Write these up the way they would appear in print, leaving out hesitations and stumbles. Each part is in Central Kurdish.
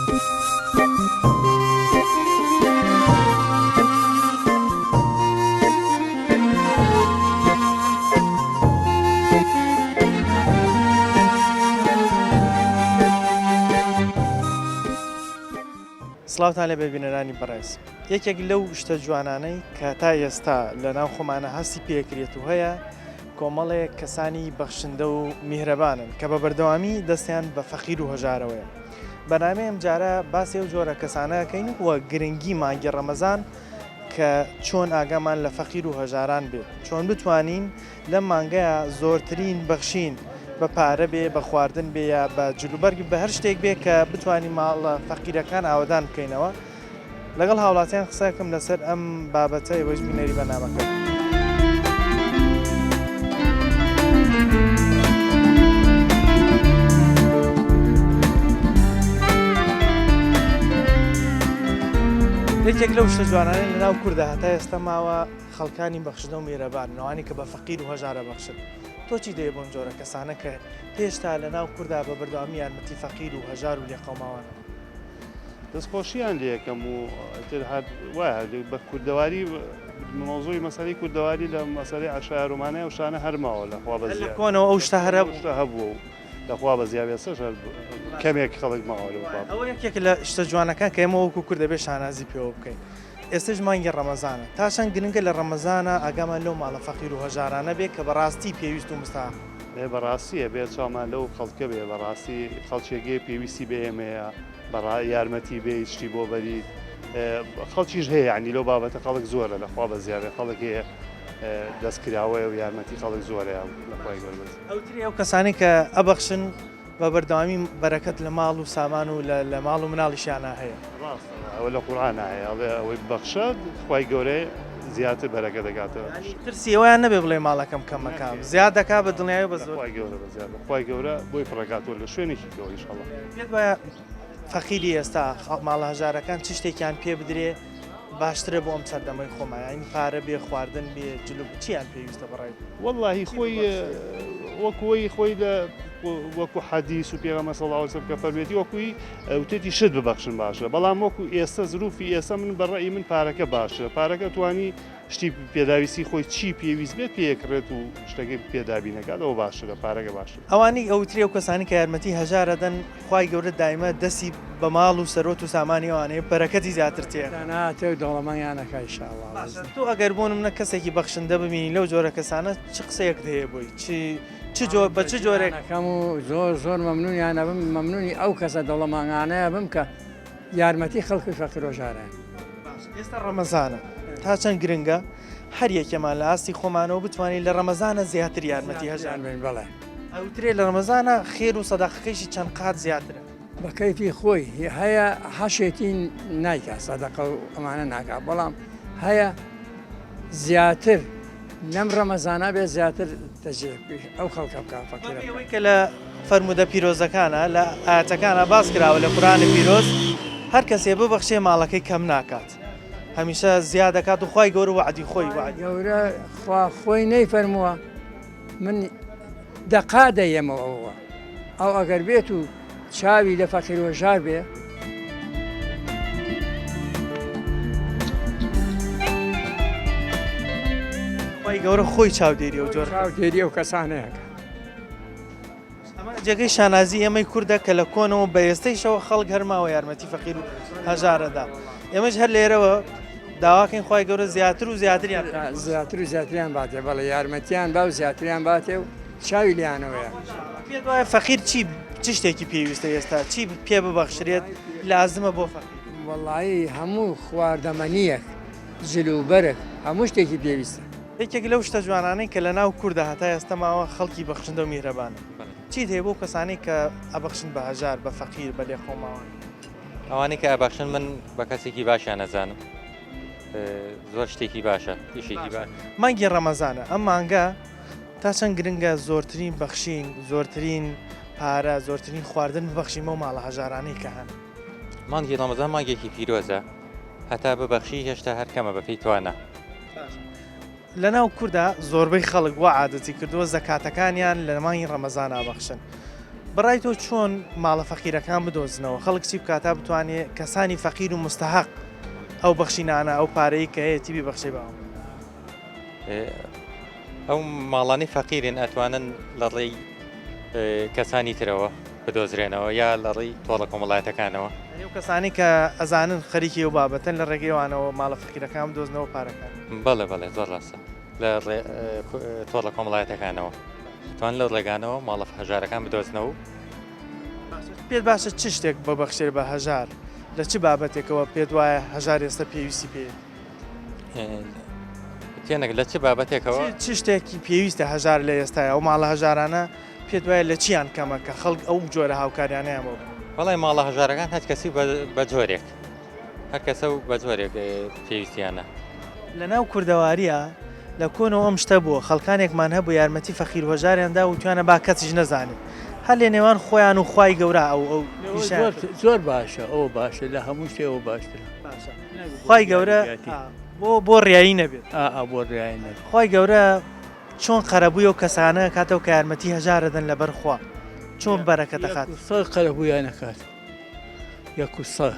سڵاوتان لێ ببینەرانی بەڕێز یەکێک لەو شتە جوانانەی کە تا ئێستا لە ناو خۆمانە هەستی پێکرێت و هەیە کۆمەڵێک کەسانی بەخشندە و میهرەبانن کە بە بەردەوامی دەستیان بە فەقیر و هەژارەوەیە. بەنامەی ئەم جارە باسی ئەو جۆرە کەسانەکەین وە گرنگی مانگی ڕەمەزان کە چۆن ئاگامان لە فەقیر و هەژاران بێت، چۆن بتوانین لەم مانگەیە زۆرترین بەخشین بە پارە بێ، بە خواردن بێ یا بە جلوبەرگ بە هەر شتێک بێ کە بتوانین ماڵە فەقیرەکان ئاوادان بکەینەوە. لەگەڵ هاوڵاتیان قسەکەم لەسەر ئەم بابەتە ئێوەش بینەری بەنامەکە. یەکێک لەو شتە جوانانەی لەناو کووردا هەتا ئێستا ماوە خەڵکانی بەخشندە و میهرەبان، ئەوانی کە بە فەقیر و هەژارە بەخشن. تۆچی دەیە بۆم جۆرە کەسانە کە هێشتا لەناو کووردا بە بەردەوامی یارمەتی فەقیر و هەژار و لێقەوماوانە؟ دەستخۆشییان لێ یەکەم و وایە بە کوردەواری مۆزوعی مەسەلەی کوردەواری لە مەسەلەی عەشایەرومانەیە و شانە هەرماوە لەخوا بەزیاد کۆنەوە ئەو شتە هەبووە و لەخوا بەزیاد ئێستاش کەمێک خەڵک ماوە لەو باب. ئەوە یەکێک لە شتە جوانەکان کە ئێمە وەکو کورد دەبێت شانازی پێوە بکەین. ئێستش مانگی ڕەمەزانە، تا چەند گرنگە لە ڕەمەزانە ئاگامان لەو ماڵە فەقیر و هەژارانە بێت کە بەڕاستی پێویست و مستحق. بەڕاستیە بێت چامان لەو خەڵکە بێ، بەڕاستی خەڵکێکی پێویستی بە ئێمەیە یارمەتی بێ شتی بۆ بەری خەڵکیش هەیە، ینی لەو بابەتە خەڵک زۆرە لەخوا بەزیادە خەڵک هەیە دەستکراوەیە و یارمەتی خەڵک زۆرەیە لەخوای گەورە. ئەوتری ئەو کەسانی کە ئەبەخشن بە بەردەوامی بەرەکەت لە ماڵ و سامان و لە ماڵ و مناڵیشیانە هەیە. ئەوە لە قورئانە هەیە، ئەوەی بەخشە خوای گەورەی زیاتر بەرەکە دەکاتەوە. ترسی ئەویان نەبێ بڵێ ماڵەکەم کەمەکەم زیاد دەکا بە دڵنیایی بە زۆر. خوای گەورە بەزیاد خوای گەورە بۆی پڕەکاتۆ لە شوێنێکی کەەوە ئینشاڵڵا. پێت وایە فەقیری ئێستا ماڵە هەژارەکان چ شتێکیان پێ بدرێ باشترە بۆ ئەم سەردەمەی خۆمان، یعنی پارە بێ، خواردن بێ، جلو چیان پێویستە بەڕای؟ وەڵڵاهی خۆی وەکوی خۆی لە وەکو حەدیث و پێغەمبەر صلی الله علیه و سلم کە فەرمێتی وەکوی وتێتی شت ببەخشن باشە، بەڵام وەکو ئێستا زروفی ئێستا من بەڕێی من پارەکە باشە، پارەکە توانی شتی پێداویستی خۆی چی پێویست بێت پێکرێت و شتەکەی پێدابی نەکات، ئەوە باشترە، پارەکە باشتر. ئەوانی ئەوتری ئەو کەسانی کە یارمەتی هەژارە دەن خوای گەورە دایمە دەستی بە ماڵ و سەرۆت و سامانی ئەوانەیە بەرەکەتی زیاتر تێ ناتێ و دەوڵەمەیانەکە ئینشاءڵڵا. تۆ ئەگەر بۆ منە کەسێکی بەخشندە ببینی لەو جۆرە کەسانە چ قسەیەک هەیە بۆی بە چ جۆرێکەکەم و زۆر مەمنونیانە بم، مەمنونی ئەو کەسە دەوڵەمانانەیە بم کە یارمەتی خەڵکی فەقیر و هەژارە. ئێستا ڕەمەزانە، تا چەند گرنگە هەر یەکێمان لە ئاستی خۆمانەوە بتوانین لە ڕەمەزانە زیاتر یارمەتی هەژار بین. بەڵێ ئەوترێ لە ڕەمەزانە خێر و سەداقەکەیشی چەند قات زیاترە. بە کەیفی خۆی هەیە هەشێتی نایکا سەدەقە و ئەمانە ناکا، بەڵام هەیە زیاتر لەم ڕەمەزانە بێ زیاتر ئەو خەڵکە بکە فەقیرە. ئەوەی کە لە فەرمودە پیرۆزەکانە لە ئاەتەکانە باس کراوە لە قورئانی پیرۆز هەر کەسێ ببەخشێ ماڵەکەی کەم ناکات، هەمیشە زیاد دەکات و خوای گەورە وعدی خۆی گەورە خۆی نەیفەرمووە من دەقا دەیەمەوە ئەو ئەگەر بێت و چاوی لە فەقیر و هەژار بێ خوای گەورە خۆی چاودێری و جۆر چاودێری ئەو کەسانەیەکە. ئەمە جێگەی شانازی ئێمەی کووردە کە لە کۆنەوە بە ئێستەیشەوە خەڵک هەرماوە یارمەتی فەقیر و هەژارەدا. ئێمەش هەر لێرەوە داواکەین خوای گەورە زیاتر و زیاتریان باتێ، بەڵێ یارمەتیان با و زیاتریان باتێ و چاوی لیانەوەیە. پێت وایە فەقیر چ شتێکی پێویستە ئێستا چی پێ ببەخشرێت لازمە بۆ فەقیر؟ وەڵڵاهی هەموو خواردەمەنیەک جلوبەرێک هەموو شتێکی پێویستە. یەکێک لەو شتە جوانانەی کە لە ناو کووردا هەتا ئێستا ماوە خەڵکی بەخشندە و میهرەبانە. چیت هەیە بۆ کەسانی کە ئەبەخشن بە هەژار بە فەقیر بە لێخۆماوان؟ ئەوانی کە ئەبەخشن من بە کەسێکی باشیان نەزانم، زۆر شتێکی باشە، پیشێکی باش. مانگی ڕەمەزانە، ئەم مانگە تا چەند گرنگە زۆرترین بەخشین، زۆرترین پارە، زۆرترین خواردن ببەخشین بۆ ماڵە هەژارانەی کە هەن. مانگی ڕەمەزان مانگێکی پیرۆزە، هەتا ببەخشی هێشتا هەر کەمە بەپێی توانە. لە ناو کووردا زۆربەی خەڵک وا عادەتی کردووە زەکاتەکانیان لە مانگی ڕەمەزانە بەخشن. بەڕای تۆ چۆن ماڵە فەقیرەکان بدۆزنەوە خەڵک چی بکاتە بتوانێت کەسانی فەقیر و مستحق ئەو بەخشینانە ئەو پارەی کە هەیە تی بەخشێ باوە ئەو ماڵانی فەقیرن ئەتوانن لە ڕێی کەسانی ترەوە بدۆزرێنەوە یا لە ڕێی تۆڵە کۆمەڵایەتەکانەوە ئەو کەسانی کە ئەزانن خەریکی و بابەتەن لە ڕێگەیوانەوە ماڵە فەقیرەکان بدۆزنەوە پارەکان بەڵێ بەڵێ زۆر ڕاستە لە تۆڵە کۆمەڵایەتەکانەوە توان لەو ڕێگانەوە ماڵە هەژارەکان بدۆزنەوە پێت باشە چ شتێک بە بەخشێر بە هەژار لە چ بابەتێکەوە پێت وایە هەژار ئێستا پێویستی پێ تێنێک لە چ بابەتێکەوە چ شتێکی پێویستە هەژار لە ئێستای ئەو ماڵە هەژارانە پێت وایە لە چیان کەمە کە خەڵک ئەو جۆرە هاوکاریانەیەمەوە وەڵی ماڵە هەژارەکان هەر کەسی بە جۆرێک هەر کەسە و بە جۆرێک پێویستیانە لە ناو کوردەواریە لە کۆنەوە ئەم شتە بووە خەڵکانێکمان هەبوو یارمەتی فەقیر هۆژاریاندا و توانە با کەسیش نەزانێت هەر لێ نێوان خۆیان و خوای گەورە ئەو زۆر باشە ئەوە باشە لە هەموو شتێەوە باشترە خوای گەورە بۆ ڕیایی نەبێت بۆ ڕیایی نەبێت خوای گەورە چۆن قەرەبووی و کەسانە کاتەوە کە یارمەتی هەژارەدەن لەبەر خوا چۆن بەرەکە دەخات قەرەبوویان نەکات یەک و سە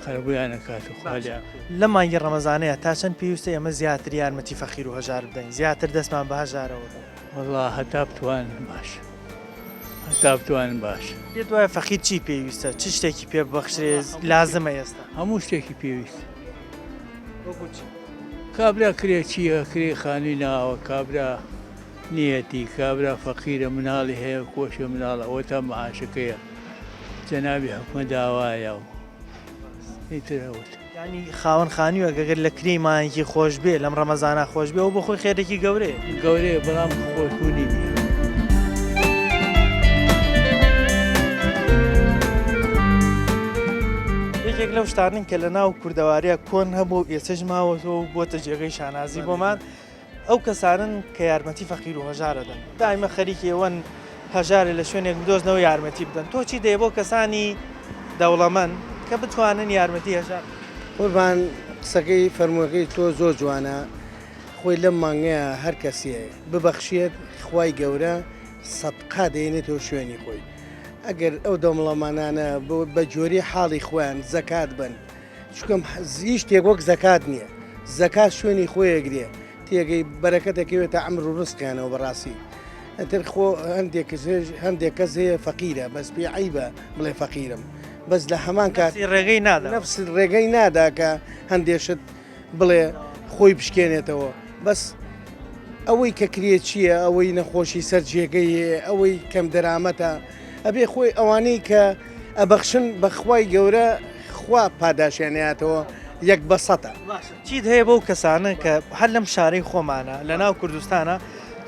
قەرەبوویان نەکات و خالیان لە مانگی ڕەمەزانەیە تا چەند پێویستە ئێمە زیاتر یارمەتی فەقیر و هەژار بدەین زیاتر دەستمان بە هەژارەوە وەڵا هەتا بتوانن باش هەتا بتوانن باش پێت وایە فەقیر چی پێویستە چ شتێکی پێ ببەخشرێ لازمە ئێستا هەموو شتێکی پێویست کابرا کرێ چییە کرێ خانی ناوە کابرا نیەتی کابرا فەقیرە مناڵی هەیە کۆشە مناڵە ئەوە تا مەعاشەکەیە جەنابی حکومە داوایە و ئیترەوت ینی خاوەن خانیوە گەگەر لە کری مانگی خۆش بێ لەم ڕەمەزانە خۆش بێ و بە خۆی خێرێکی گەورەیە گەورەیە بەڵام خۆشبوونی نییە یەکێک لەو شتانن کە لە ناو کوردەواریە کۆن هەبوو ئێسەش ماوەتەوە بۆتە جێگەی شانازی بۆمان ئەو کەسانن کە یارمەتی فەقیر و هەژارەدەن دائیمە خەریکی ئەوەن هەژارە لە شوێنێک بدۆزنەوە یارمەتی بدەن تۆ چی دەیە بۆ کەسانی دەوڵەمەند کە بتوانن یارمەتی هەژار قوربان قسەکەی فەرمووەکەی تۆ زۆر جوانە خۆی لەم مانگەیە هەر کەسیە ببەخشێت خوای گەورە سەدقا دێنێتەوە شوێنی خۆی ئەگەر ئەو دەوڵەمانانە بە جۆری حاڵی خۆیان زەکات بن چکەم هیچ شتێک وەک زەکات نییە زەکات شوێنی خۆیەگرێ تێگەی بەرەکەتەکەوێتە ئەمر و ڕستیانەوە بەڕاستی ئەتر خۆ هەندێک کەس هەیە فەقیرە بەس پێ عیبە بڵێ فەقیرم بەس لە هەمان کات ڕێگەی نادا نەفس ڕێگەی نادا کە هەندێشت بڵێ خۆی بشکێنێتەوە بەس ئەوەی کە کرێت چییە ئەوەی نەخۆشی سەر جێگەی ئەوەی کەم دەرامەتە ئەبێ خۆی ئەوانەی کە ئەبەخشن بەخوای گەورە خوا پاداشێنێتەوە یەک بە سەتە چیت هەیە بەو کەسانە کە هەر لەم شارەی خۆمانە لە ناو کوردستانە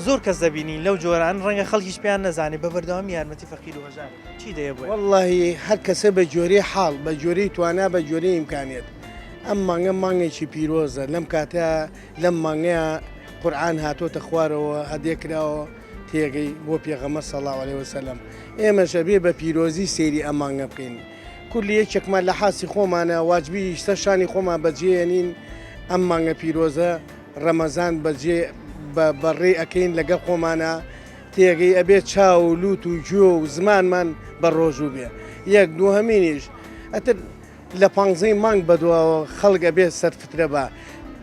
زۆر کەس دەبینین لەو جۆران ڕەنگە خەڵکیش پێیان نەزانێت بە بەردەوامی یارمەتی فەقیر و هەژار چی دەیە بۆ وەڵڵاهی هەر کەسە بە جۆرەی حاڵ بە جۆرەی توانا بە جۆرەی ئیمکانێت ئەم مانگە مانگێکی پیرۆزە لەم کاتە لەم مانگەیە قورئان هاتۆتە خوارەوە هەدێکراوە تێگەی بۆ پێغەمبەر صلی الله علیه وسلم ئێمەش ئەبێ بە پیرۆزی سێری ئەم مانگە بکەین کولی یەکێکمان لە حاسی خۆمانە واجبی شتە شانی خۆمان بەجێێنین ئەم مانگە پیرۆزە ڕەمەزان بەجێ بەڕێ ئەەکەین لەگەڵ خۆمانە تێگەی ئەبێت چاو و لوت و جۆ و زمانمان بە ڕۆژوو بێ یەک دووهەمینیش ئەتر لە 15 مانگ بەدواوە خەڵک ئەبێت سەرفترە بە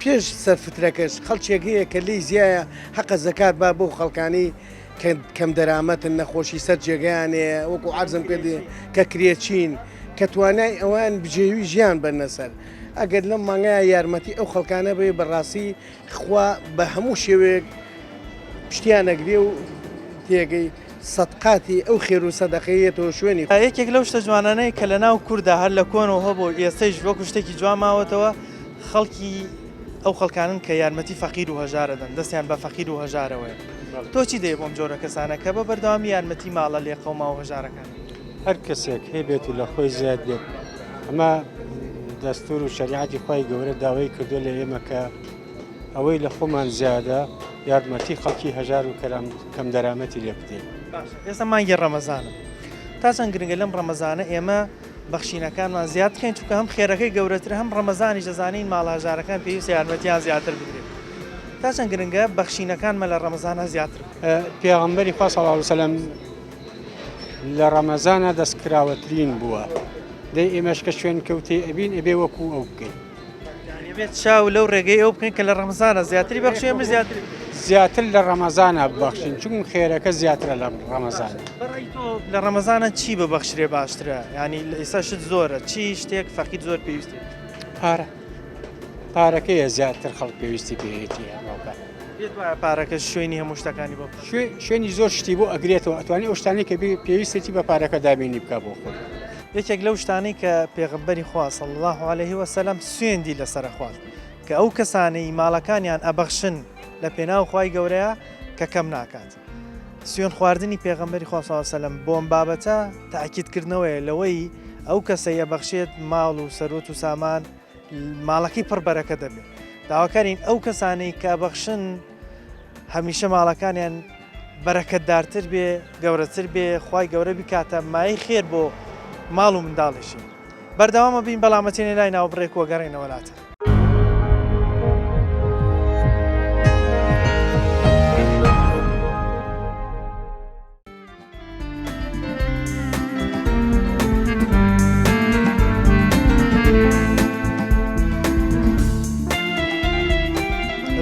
پێش سەرفترەکەش خەڵکێکەیە کە لی زیایە حەقە زەکات با بۆ خەڵکانی کەم دەرامەتن نەخۆشی سەر جێگەیانەیە وەکو عەرزم پێدێ کە کرێچین کە توانای ئەوان بجێوی ژیان بەرنەسەر ئەگەر لەم مانگایە یارمەتی ئەو خەڵکانە بێ بەڕاستی خوا بە هەموو شێوەیەک پشتیانەگرێ و تێگەی سەدقاتی ئەو خێر و سەدەقەیەتەوە شوێنی یەکێک لەو شتە جوانانەی کە لە ناو کووردا هەر لە کۆنەوە هەبوو ئێستەش وەکو شتێکی جوان ماوەتەوە خەڵکی ئەو خەڵکانن کە یارمەتی فەقیر و هەژارەدەن دەستیان بە فەقیر و هەژارەوەیە تۆ چی دەیە بۆم جۆرە کەسانە کە بە بەردەوامی یارمەتی ماڵە لێ قەوما و هەژارەکان هەر کەسێک هەیبێت و لە خۆی زیاد بێت ئەمە دەستور و شریعەتی خۆی گەورە داوای کردو لە ئێمە کە ئەوەی لە خۆمان زیادە یارمەتی خەڵکی هەژار و کەم دەرامەتی لێ بدەین ئێستا مانگی ڕەمەزانە تا چەند گرنگە لەم ڕەمەزانە ئێمە بەخشینەکانمان زیاد بکەین چونکە هەم خێرەکەی گەورەتر هەم ڕەمەزانی دەزانین ماڵە هەژارەکان پێویستە یارمەتیان زیاتر بدرێت تا چەند گرنگە بەخشینەکانمە لە ڕەمەزانە زیاتر پێغەمبەری خوا صلی الله علیه و سلم لە ڕەمەزانە دەستکراوەترین بووە دەی ئێمەش کە شوێن کەوتێ ئەبین ئەبێ وەکو ئەو بکەین بێت چاو لەو ڕێگەی ئەو بکەین کە لە ڕەمەزانە زیاتری بەخشێمە زیاتر زیاتر لە ڕەمەزانە ببەخشین چون خێرەکە زیاترە لە ڕەمەزانە بەڕای تۆ لە ڕەمەزانە چی ببەخشرێ باشترە ینی ئێستا شت زۆرە چی شتێک فەقیر زۆر پێویستێ پارەکەیە زیاتر خەڵک پێویستی پێێتی پێت وایە پارەکە شوێنی هەموو شتەکانی بۆ شوێنی زۆر شتی بۆ ئەگرێتەوە ئەتوانی ئەو شتانی کە پێویستێتی بە پارەکە دابینی بکە بۆ خۆی یەکێک لەو شتانەی کە پێغەمبەری خوا صلی الله عليه وسلم سوێندی لەسەر خوارد کە ئەو کەسانەی ماڵەکانیان ئەبەخشن لە پێناو خوای گەورەیە کە کەم ناکات سوێن خواردنی پێغەمبەری خوا صلی الله عليه وسلم بۆم بابەتە تاکیدکردنەوەیە لەوەی ئەو کەسە یەبەخشێت ماڵ و سەرۆت و سامان ماڵەکەی پڕ بەرەکە دەبێت داواکارین ئەو کەسانەی کە بەخشن هەمیشە ماڵەکانیان بەرەکەتدارتر بێ گەورەتر بێ خوای گەورە بکاتە مای خێر بۆ ماڵ و منداڵیشی بەردەوامە بین بەڵامەتێنێ لای ناوبڕێک وەگەڕێنەوە لاتە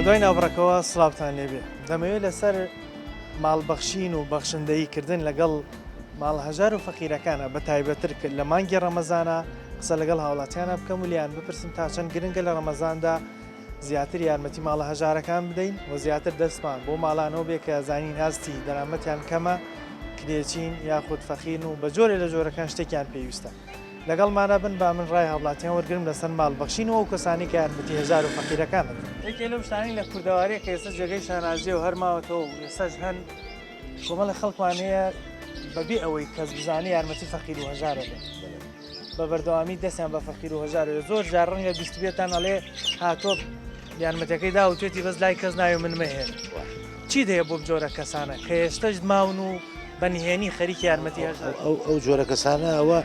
دوای ناوبڕەکەەوە سڵاوتان لێبێ دەمەوێت لەسەر ماڵبەخشین و بەخشندەییکردن لەگەڵ ماڵهەژار و فەقیرەکانە بە تایبەتر کرد لە مانگی ڕەمەزانە قسە لەگەڵ هاوڵاتیانە بکەم و لیان بپرسم تا چەند گرنگە لە ڕەمەزاندا زیاتر یارمەتی ماڵە هەژارەکان بدەین و زیاتر دەستمان بۆ ماڵانەوە بێ کە زانین هەستی دەرامەتیان کەمە کرێچین یاخود فەقین و بە جۆرێ لە جۆرەکان شتێکیان پێویستە لەگەڵمانە بن با من ڕای هەوڵاتیان وەرگرم لەسەر ماڵبەخشین و ئەو کەسانی کە یارمەتی هەژار و فەقیرەکانن یەکێ لەو شتانی لە کوردەواری کە ئێستا جێگەی شانازیە و هەرماوەتەوە و ئێستاش هەن کۆمەڵە خەڵکوانەیە بەبێ ئەوەی کەس بزانانی یارمەتی فەقیر و هەژارە بێت بە بەردەوامی دەستیان بە فەقیر و هەژارە زۆر جار ڕەنگە بیست بێتان ئەڵێ هاتۆ یارمەتەکەی دا و توێتی بەس لای کەس ناوی من مەهێن چی دەیە بۆ جۆرە کەسانە کە ئێستاش ماون و بەنهێنی خەریکی یارمەتی هەژار ئەو جۆرە کەسانە ئەوە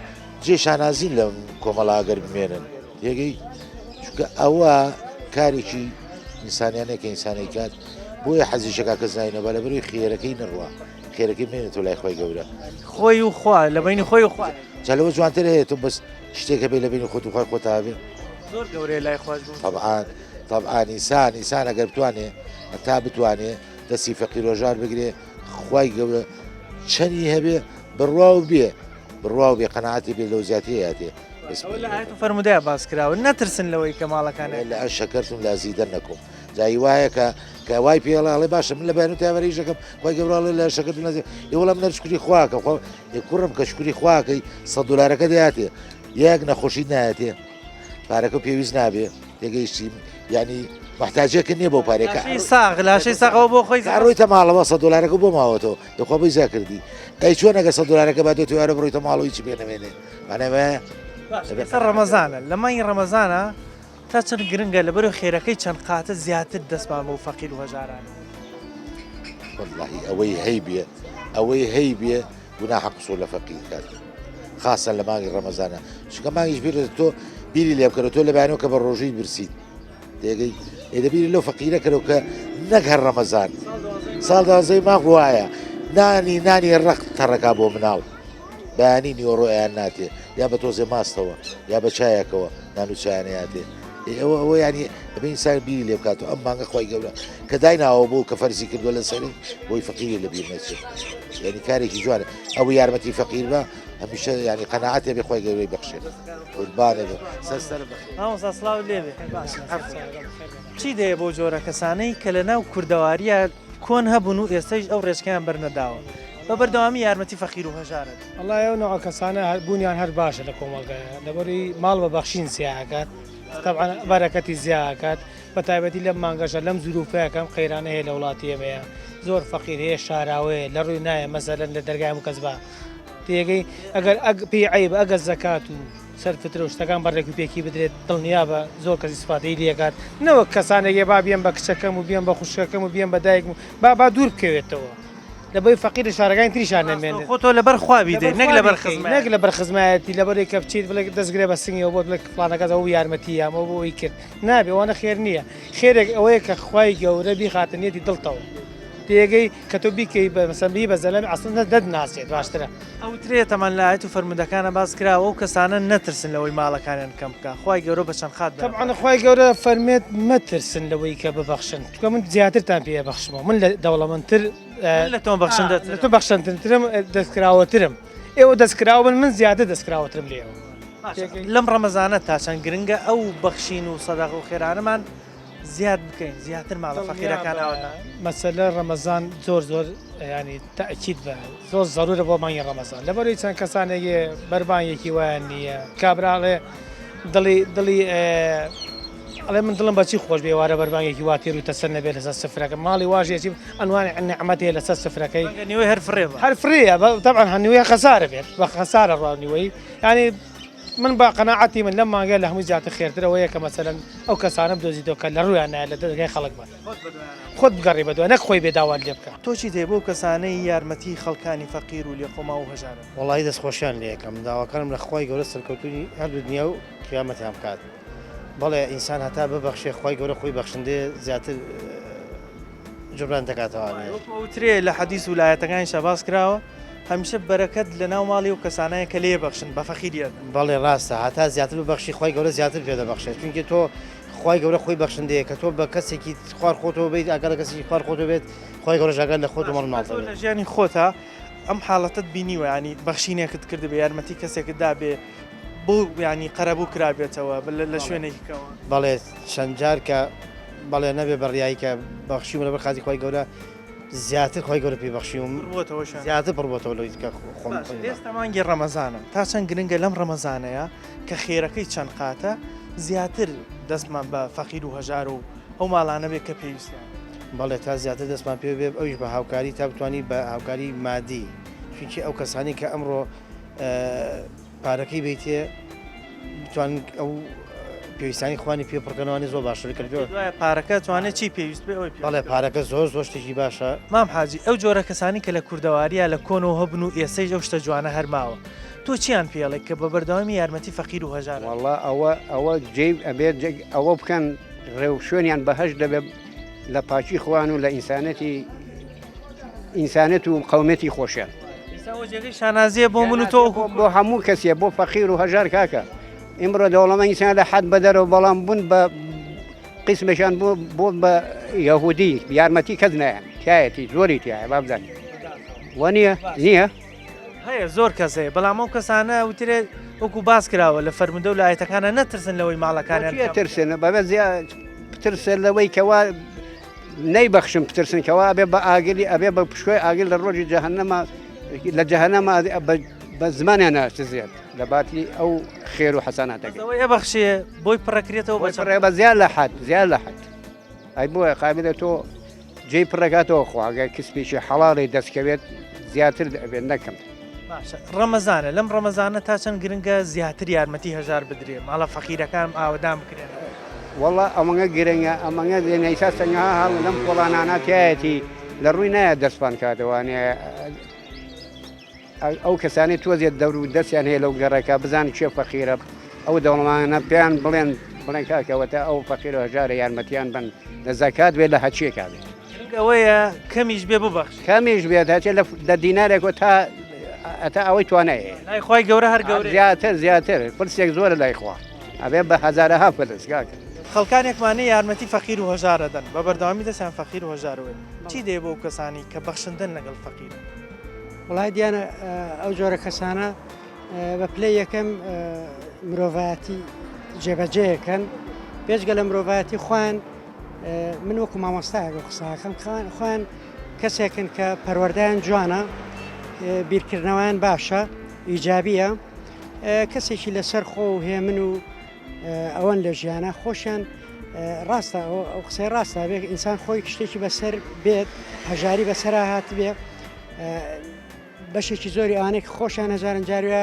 جێ شانازین لە کۆمەڵاگەر بمێنن یەگەی چونکە ئەوە کارێکی ئینسانیانێکە ئینسانی کات بۆیە حەزیشەکە کەس ناینەوە لە بەروی خێرەکەی نڕوە خێرەکەی بمێنێتەوە لای خۆی گەورە خۆی و خوا لە بینی خۆی و خوا جالەوە جوانتر هەیە تۆ بەس شتێکە بێ لە بینی خۆت و خۆی خۆتابێ زۆر گەورەی لای خۆش طبعاً ئینسان ئەگەر بتوانێ تا بتوانێ دەستی فەقیر و هەژار بگرێ خوای گەورە چەندی هەبێ بڕوا و بێ بڕوا و بێ قەناعەتی بێ لەو زیاتر هاتێ فەرمودای باس کراوە نەترسن لەوەی کە ماڵەکانە لە شەکەرتون لازیدە نەکۆم جایی وایە کە وای پێڵاڵێ باشە من لە بەیان و تاوەریژەکەم خۆی گەوراڵێ لە شەکەتون نازی وەڵام نەرشکوری خواکە کوڕم کە شکوری خواکەی $100 دەهاتێ یەک نەخۆشی نایەتێ پارەکە پێویست نابێ تێگەیشتی ینی محتاجەکە نییە بۆ پارێکە ساغ لاشەی ساغەوە بۆ خۆی ڕۆیتە ماڵەوە $100 بۆ ماوەتەوە دەخوا بۆی زاکردی ئەی چۆن ئەگە $100 با توێرە بڕۆیتە ماڵەوەی چی بێنەوێنێ مانەوە سەر ڕەمەزانە لە مای ڕەمەزانە تا چەند گرنگە لە بەرەو خێرەکەی چەند قاتە زیاتر دەستمان بۆ فەقیر و هەژاران والله ئەوەی هەی بێ گوناحە قسۆ لە فەقیر کات خاصە لە مانگی ڕەمەزانە چونکە مانگیش بێت تۆ بیری لێ بکەرەوە تۆ لە بەیانەوە کە بە ڕۆژەی برسیت دێگەی ئێدەبیری لەو فەقیرە کەرەوە کە نەک هەر ڕەمەزان ساڵ دازەی ماخ وایە نانی ڕق تەڕەکا بۆ مناڵ بەیانی نیوەڕۆیان ناتێ یا بە تۆزێ ماستەوە یا بە چایەکەوە نان و چایانەیاتێ ئەوە ینی بە ئینسان بیری لێ بکاتەوە ئەم مانگە خۆی گەورە کە دایناوە بۆ کە فەرزی کردووە لە سەری بۆی فەقیری لە بیر نەچێت ینی کارێکی جوانە ئەو یارمەتی فەقیر بە هەمیشە ینی قەناعەتێ بێ خۆی گەورەی بەخشێت قوربانێ بێ سەسلااو لێبێ چی دەیە بۆ جۆرە کەسانەی کە لە ناو کوردەواریە کۆن هەبوون و ئێستاش ئەو ڕێچکیان بەرنەداوە بە بەردەوامی یارمەتی فەقیر و هەژارن وڵای ئەو نوع کەسانە بوونیان هەر باشە لە کۆمەڵگەیە لەبەری ماڵ بە بەخشین زیاکات طبعاً بەرەکەتی زیاکات بە تایبەتی لەم مانگەشە لەم زروفەکەم قەیرانە هەیە لە وڵاتی ئێمەیە زۆر فەقیر هەیە شاراوەیە لە ڕووی نایە مەسەلەن لە دەرگای و کەسبا تێگەی ئەگەر پێی عیب ئەگەر زەکات و سەرفترە و شتەکان بەڕێک و پێکی بدرێت دڵنیا بە زۆر کەس ئیسفادەی لێکات نەوەک کەسانێکی با بێن بە کچەکەم و بێن بە خوشکەکەم و بێن بە دایکم با دوور بکەوێتەوە لەبەی فەقیرە شارەکانی تریشان نەمێنێت خۆ تۆ لەبەر خوا بیدەیت نەک لە بەرخزمایەتی لەبەرێک کە بچیت بڵێ دەستگرێ بە سنگەوە بۆ بڵێ فڵانەکەس ئەو یارمەتی یامەوە بۆی کرد نابێ وانە خێر نییە خێرێک ئەوەیە کە خوای گەورە بیخاتنیەتی دڵتەوە پێگەی کە تۆ بیکەی بە مەسەبی بە زەلەمی ئەسڵ دەدناسێت باشترە. ئەو ترێت تەمەلایەت و فرمودەکانە باس کراوە و کەسانە نەترسن لەوەی ماڵەکانیان کەم بکە خی گەورە بە چەند خات طبعاً خی گەورە فەرمێت مەترسن لەوەی کە ببەخشن چکە من زیاترتان پێ بەخشمەوە من لە دەوڵەمەندتر لە تۆ بەخشندە تۆ بەخشندترم دەستکراوەترم ئێوە دەستکراوە من زیاتر دەستکراوەترم لێەوە. لەم ڕەمەزانە تا چەند گرنگە ئەو بەخشین و سەداق و خێرانەمان زیاد بکەین زیاتر ماڵە فەقیرەکانەوە مەسەلە ڕەمەزان زۆر ینی تاکید بە زۆر زەرورە بۆ مانگی ڕەمەزان لەبەرەوەی چەند کەسانێکی بەربانیەکی وایان نییە کابراڵێ دڵی ئەڵێ من دڵم بەچی خۆش بێوارە بەربانگێکی واتێر و تەسەر نەبێت لەسەر سفرەکە ماڵی واژێکی ئەنوانی نعمەتێ لەسەر سفرەکەی نیوەی هەر فرێ هەر فرێە طبعاً هەنوێ خەسارە بێت بە خەسارە ڕاونیوەی ینی من بە قەناعەتی من لەم مانگە لە هەمووی زیاتر خێرترەوەیە کە مەسەلەن ئەو کەسانە بدۆزیتەوە کە لە ڕویان نایە لە دەرگای خەڵک بە خۆت بگەڕی بەدووە نەک خۆی بێداوان لێ بکە. تۆچی دێ بۆ کەسانەی یارمەتی خەڵکانی فەقیر و لێخۆما و هەژارە وڵی دەستخۆشیان لەکەم داواکانم لە خۆی گەورە سەرکەوتنی هەردوو دنیا و قیامەتیان بکات بەڵێ ئینسان هەتا ببەخشێ خۆی گەورە خۆی بەخشندێ زیاتر جبران دەکاتەوانێ وترێ لە حەدیث و لایەتەکانی شەباس کراوە هەمیشە بەرەکەت لە ناو ماڵی و کەسانەیە کە لێ بەخشن بە فەقیریەت بەڵێ ڕاستە هەتا زیاتر ببەخشی خۆی گەورە زیاتر پێ دەبەخشێت چونکە تۆ خۆی گەورە خۆی بەخشندەیە کە تۆ بە کەسێکی خوار خۆتەوە بیت ئەگەر کەسێکی خوار خۆتۆ بێت خۆی گەورە ژاگەر لە خۆت مەڵ ماڵ لە ژیانی خۆتە ئەم حاڵەتت بینیوە ینی بەخشینێکت کرد بە یارمەتی کەسێکتدا بێ بۆ ینی قەرەبوو کرابێتەوە لە شوێنێکەوە بەڵێ چەند جار کە بەڵێ نەبێ بەڕیایی کە بەخشی و لەبەر خازی خۆی گەورە زیاتر خۆی گەورە پێی بەخشی و زیاتر پڕبووەوە لەوەی کە خۆم ئێستا مانگی ڕەمەزانە تا چەند گرنگە لەم ڕەمەزانەیە کە خێرەکەی چەند قاتە زیاتر دەستمان بە فەقیر و هەژار و ئەو ماڵانە بێت کە پێویستیان بەڵێ تا زیاتر دەستمان پێ بێ ئەوش بە هاوکاری تا بتوانانی بە هاوکاری مادی چونکی ئەو کەسانی کە ئەمڕۆ پارەکەی بیتێ بتوان ئەو پێویستانی خوانی پێ پڕکەنەوەی زۆر باشتر کردووە پارەکە توانێت چی پێویست بێ ئەوی بەڵێ پارەکە زۆر شتێکی باشە مام حاجی ئەو جۆرە کەسانی کە لە کوردەواریە لە کۆنەوە هەبن و ئێسەی ئەو شتە جوانە هەرماوە تۆ چیان پێڵێک کە بە بەردەوامی یارمەتی فەقیر و هەژار والله ئەوە جێ ئەبێت ئەوە بکەن ڕێو شوێنیان بەهەش دەبێت لە پاچی خوان و لە ئینسانەت و قەومەتی خۆشیان شانازیە بۆ من و تۆ بۆ هەموو کەسیە بۆ فەقیر و هەژار کاکە ئمڕۆ دەوڵەمە ئینسان لە حەد بەدەرەوە بەڵام بوون بە قسمشان بۆ بە یەهودی یارمەتی کەس نایەن تایەتی زۆری تایە بابزانانی نییە هەیە زۆر کەسەیە بەڵام ئەو کەسانە وترێ وەکو باس کراوە لە فەرمودە و لایەتەکانە نەترسن لەوەی ماڵەکانیان ترسن بەبێ پترسە لەوەی کەوا نەیبەخشم پترسنکەوە ئەبێ بە ئاگری ئەبێ بە پشوی ئاگل لە ڕۆژی جەهەنەما لە جەهەنەما بە زمانیان ناشتزیێت لە باتی ئەو خێر و حەساناتەکەی بەخشێ بۆی پڕەکرێتەوە بە زیاد لە حەد ئەی بۆیە قابلە تۆ جێی پڕەکاتەوە خواگە کسپێکی حەڵاڵی دەستکەوێت زیاتر دەبێت نەکەم ڕەمەزانە لەم ڕەمەزانە تا چەند گرنگە زیاتر یارمەتی هەژار بدرێ ماڵە فەقیرەکان ئاوەدان بکرێن وەڵا ئەمەگە گرنگە ئەمەگە نەیسا سەنگا هەڵ لەم قۆڵاناناتایەتی لە ڕووی نایە دەستپان کاتەوانێ ئەو کەسانی تۆزیێت دەور و دەستیان هەیە لەو گەڕێکە بزانانی چێ فەقیرە ئەو دەوڵەمانە پێیان بڵێن کاکەوەتە ئەو فەقیر و هەژارە یارمەتیان بن لە زەکات بێت لە هەچیەکە بێت ئەوەیە کەمیش بێ ببەخش کەمیش بێت هەچێت لە دینارێکەوە تا ئەوەی توانایە خی گەورە هەر گەورە زیاتر پرسێک زۆرە لای خوا ئەبێ بە هەزارەها پرس کاکە خەڵکانێکمانەی یارمەتی فەقیر و هەژارە دەن بە بەردەوامی دەستیان فەقیر و هەژارەوە چی دێ بۆ کەسانی کە بەخشندن لەگەڵ فەقیر وڵای دیانە ئەو جۆرە کەسانە بە پلەی یەکەم مرۆڤایەتی جێبەجێیەکەن پێشگە لە مرۆڤایەتی خوان من وەکو مامۆستایەکە قساکەم خوان کەسێکن کە پەروەردەیان جوانە بیرکردنەوەیان باشە ئیجابیە کەسێکی لەسەر خۆ و هێ من و ئەوەن لە ژیانە خۆشیان ڕاستە ئەو قسەی ڕاستە بێ ئینسان خۆی شتێکی بەسەر بێت هەژاری بەسەرا هات بێ بەشێکی زۆری ئەوانەیە خۆشیان هەزارن جاروە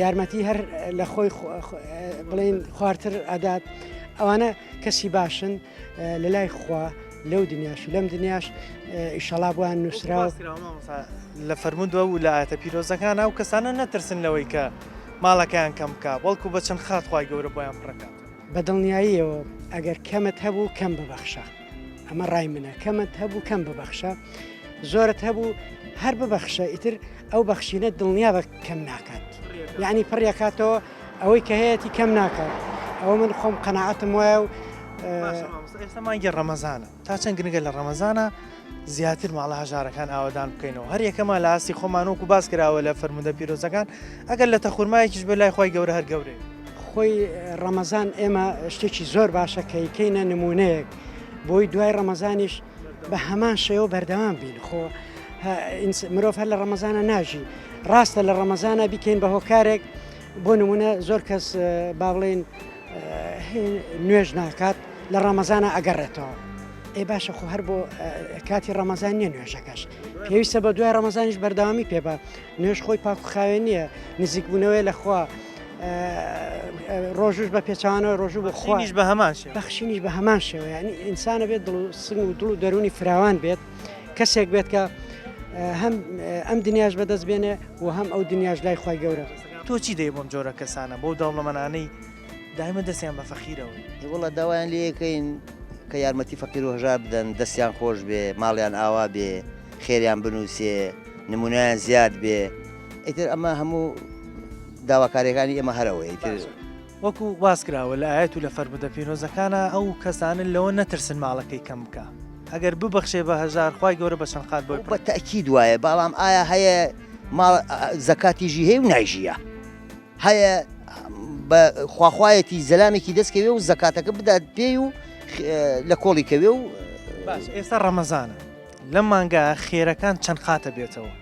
یارمەتی هەر لە خۆی بڵین خواردتر ئەدات ئەوانە کەسی باشن لە لای خوا لەو دنیاش و لەم دنیاش ئیشەڵا بووان نووسراوە لە فەرمودوە و لە ئاەتە پیرۆزەکانە و کەسانە نەترسن لەوەی کە ماڵەکەیان کەم بکە بەڵکو بە چەند خات خوای گەورە بۆیان پڕەکات بە دڵنیاییەوە ئەگەر کەمت هەبوو کەم ببەخشە ئەمە ڕای منە کەمت هەبوو کەم ببەخشە زۆرت هەبوو هەر ببەخشە ئیتر ئەو بەخشینە دڵنیا بە کەم ناکات یعنی پڕیەکاتەوە ئەوەی کە هەیەی کەم ناکات ئەوە من خۆم قەناعەتم وایە و ئێستا مانگی ڕەمەزانە تا چەند گرنگە لە ڕەمەزانە زیاتر ماڵە هەژارەکان ئاوادان بکەینەوە هەر یەکەمە لە ئاسی خۆمانۆک و باس کراوە لە فەرمودە پیرۆزەکان ئەگەر لە تەخورمایەکیش بە لای خۆی گەورە هەر گەورەی خۆی ڕەمەزان ئێمە شتێکی زۆر باشە کەیکەینە نمونەیەک بۆی دوای ڕەمەزانیش بە هەمان شێوە بەردەوام بین خۆ مرۆڤ هەر لە ڕەمەزانە ناژی ڕاستە لە ڕەمەزانە بیکەین بە هۆکارێک بۆ نمونە زۆر کەس با بڵێن نوێژ ناکات لە ڕەمەزانە ئەگەڕێتەوە ئێ باشە خۆ هەر بۆ کاتی ڕەمەزان نییە نوێژەکەش پێویستە بە دوای ڕەمەزانیش بەردەوامی پێبە نوێژ خۆی پاک و خاوێ نییە نزیک بوونەوەی لەخوا ڕۆژش بە پێچوانەوە ڕۆژوو بە خۆنیش بە هەمان بەخشینیش بە هەمان شێوە ینی ئینسانە بێت دڵ و سنگ و دڵ و دەرونی فراوان بێت کەسێک بێت کە هەم ئەم دنیاش بەدەست بێنێ و هەم ئەو دنیاش لای خۆی گەورە تۆ چی دەی بۆم جۆرە کەسانە بۆ دەوڵەمەانەی دایمە دەستیان بە فەخیرەوە وڵە داوایان لێەکەین کە یارمەتی فەقیر و هەژار بدەن دەستیان خۆش بێ ماڵیان ئاوا بێ خێریان بنووسێ نمونیان زیاد بێ ئیتر ئەمە هەموو داواکاریەکانی ئێمە هەرەوە ئیتر وەکو واز کراوە لە ئاەت و لە فەرمودە پیرۆزەکانە ئەو کەسانن لەوە نەترسن ماڵەکەی کەم بکە ئەگەر ببەخشێ بە هەژار خی گەورە بە چەند قات بۆی بە تەکید وایە بەڵام ئایا هەیە زەکاتیژی هەیە و نایژیە هەیە بە خواخوایەتی زەلامێکی دەستکەوێ و زەکاتەکە بدات پێی و لە کۆڵی کەوێ و باش ئێستا ڕەمەزانە لەم مانگە خێرەکان چەند خاتە بێتەوە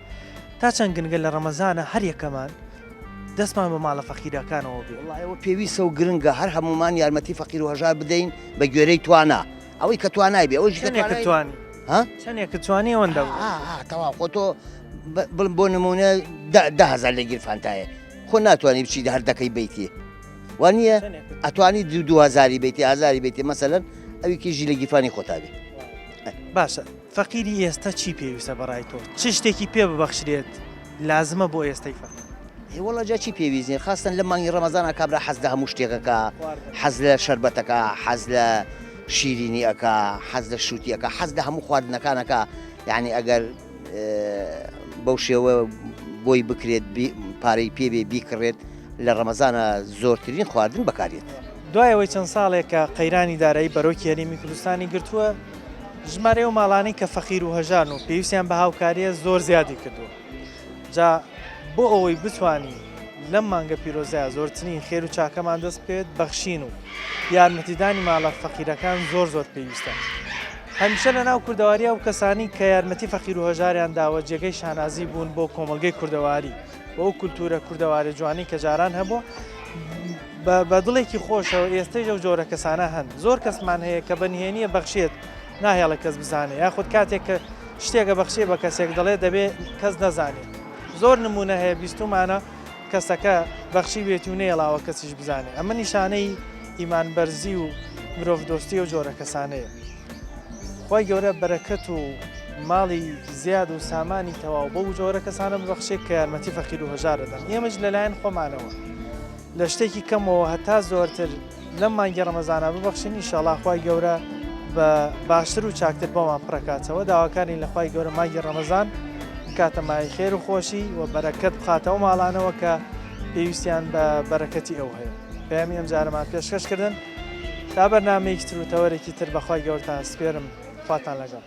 تا چەند گنگە لە ڕەمەزانە هەر یەکەمان دەستمان بە ماڵە فەقیرەکانەوە بێ وڵایەوە پێویستە و گرنگە هەر هەمومان یارمەتی فەقیر و هەژار بدەین بە گوێرەی توانە ئەوەی کە توانای بێ ئەوەی توانی چەندێکە توانی ئەوەندە تەواو خۆ تۆ بۆ نمونە 10,000 لە گیرفانتایە خۆ ناتوانانی بچیت هەر دەکەی بیتی وانە ئەتوانی 2,000 بیتی ئازاری بیتی مەسەلەن ئەوی کێژی لە گیرفانی خۆتا بێ باشە فەقیری ئێستا چی پێویستە بەڕای تۆ چ شتێکی پێ ببەخشرێت لازمە بۆ ئێستای فەقیر وڵە جا چی پێویستنی خاستن لە مانگی ڕەمەزانە کابرا حەز لە هەموو شتێکەکە حەز لە شەربەتەکە حەز لە شیرینی ئەکا حەز لە شووتی ئەکە حەز لە هەموو خواردنەکانەکە یعنی ئەگەر بەو شێوە بۆی بکرێت پارەی پێبێ بیکڕێت لە ڕەمەزانە زۆرترین خواردن بەکارێت دوایەوەی چەند ساڵێکە قەیرانی دارایی بەرۆکی هەرێمی کوردستانی گرتووە ژمارە و ماڵانی کە فەقیر و هەژارن و پێویستیان بە هاوکاریە زۆر زیادی کردووە جا بۆ ئەوەی بتوانی لەم مانگە پیرۆزەیە زۆرترین خێر و چاکەمان دەست پێت بەخشین و یارمەتیدانی ماڵە فەقیرەکان زۆر پێویستە هەمیشە لە ناو کوردەواریە و کەسانی کە یارمەتی فەقیر و هەژاریان داوە جێگەی شانازی بوون بۆ کۆمەلگەی کوردەواری بۆ ئەو کولتورە کوردەواری جوانی کە جاران هەبوو بە دڵێکی خۆشەوە ئێستەی ئەو جۆرە کەسانە هەن زۆر کەسمان هەیە کە بەنهێنیە بەخشێت ناهێڵە کەس بزانێ یاخود کاتێک کە شتێکە بەخشێ بە کەسێک دەڵێ دەبێت کەس نەزانێت زۆر نمونە هەیە بیستمانە کەسەکە بەخشی بێتی و نێڵاوە کەسیش بزانێت ئەمە نیشانەی ئیمانبەرزی و مرۆڤ دۆستی و جۆرە کەسانەیە خی گەورە بەرەکەت و ماڵی زیاد و سامانی تەواو بۆ جۆرە کەسانە ببەخشێت کە یارمەتی فەقیر و هەژارەدەن ئێمەش لەلایەن خۆمانەوە لە شتێکی کەمەوە هەتا زۆرتر لەم مانگی ڕەمەزانە ببەخشین ئینشاڵڵا خی گەورە بە باشتر و چاکتر بۆمان پڕکاتەوە داواکارین لە خی گەورە مانگی ڕەمەزان کاتە مای خێر و خۆشی و بەرەکەت بخاتەوە ماڵانەوە کە پێویستیان بە بەرەکەتی ئەو هەیە پەیامی ئەم جارەمان پێشکەشکردن تا بەرنامەیەکی تر و تەوەرێکی تر بەخوای گەورتان سپێرم خواتان لەگەڵ